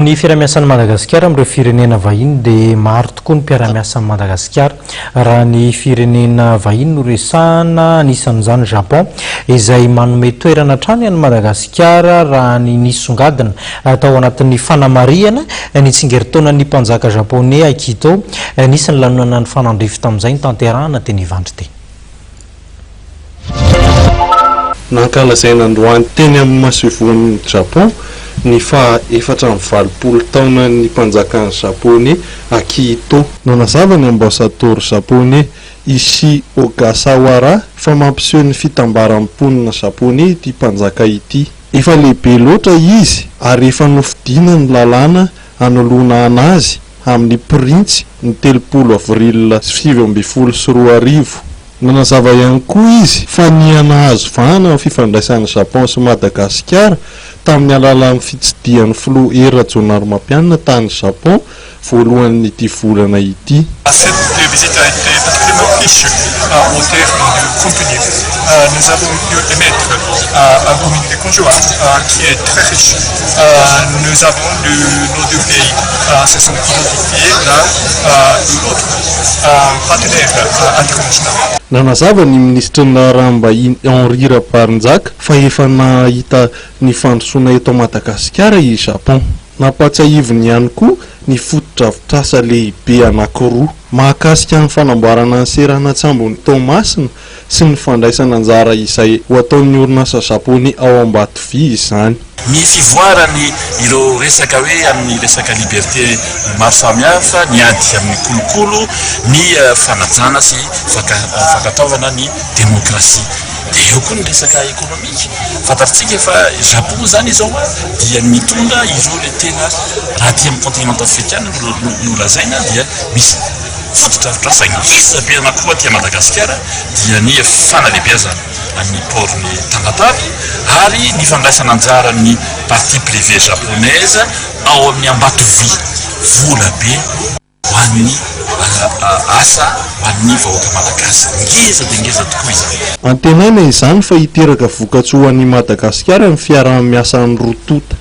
Ny fiaramiasan'ny Madagasikara amin'ireo firenena vahiny dia maro tokoa ny mpiaramiasan'ny Madagasikara. Raha ny firenena vahiny no resahana, anisan'izany Japon izay manome toerana hatrany an'i Madagasikara raha ny nisongadina tao anatin'ny fanamariana ny tsingeritaonan'ny mpanjaka japonais Akihito, nisy ny lanonana ny fanandrify tamin'izay ny tanterahana teny Ivandry teny. Nankalazaina androany teny amin'ny masovoan'ny Japon ny fa 420 taona ny mpanjakan'ny Japonais Akihito. Nanazava ny ambasador Japonais Ishi Ogasawara fa mampiseho ny fitambaram-ponina Japonais ity mpanjaka ity. Efa lehibe loatra izy ary efa nofidina ny lalàna hanolona anazy amin'ny printsy ny 30 avril 2024. Nanazava ihany koa izy fa nianahazo vahana amin'ny fifandraisan'ny Japon sy Madagasikara tamin'ny alalan'ny fitsidihan'ny filoha Era Rajoelinarimampianina tany Japon voalohan'ity volana ity. Cette visite a été particulièrement riche en termes de contenu. Nous avons pu émettre un communiqué conjoint qui est très riche. Nous avons nos deux pays se sont identifiés l'un et l'autre partenaires internationaux. Nanazava ny ministra ny raham-bahiny Henri Raparinjaka fa efa nahita ny fandrosoana eto Madagasikara i Japon. Nampatsiahiviny ihany koa ny fotodrafitrasa lehibe anankiroa mahakasika ny fanamboarana ny seranan-tsambon'ny Tomasina sy ny fandraisana anjara izay ho ataon'ny orinasa Japonais ao Ambatovy izany. Ny fivoarany ireo resaka hoe amin'ny resaka liberté maro samihafa, ny ady amin'ny kolokolo, ny fanajana sy fakataovana ny demokrasia. Dia eo koa ny resaka ekonomika. Fantatsika fa Japon zany izao dia mitondra ireo le tena raha ty amin'ny continent africain no lazaina dia misy fotodrafitrasa ngisabe anakoa ty Madagasikara dia ny fanalebiazana amin'ny portny Tangatavy ary ny fandraisana anjara ny partie privée japonaise ao amin'ny Ambatovy vola be ho an'ny asa ho an'ny vahoaka malagasy. Ngeza dia ngeza tokoa izany. Antenaina izany fa hiteraka vokatsoa an'i Madagasikara ny fiarah-miasan'ny rotota.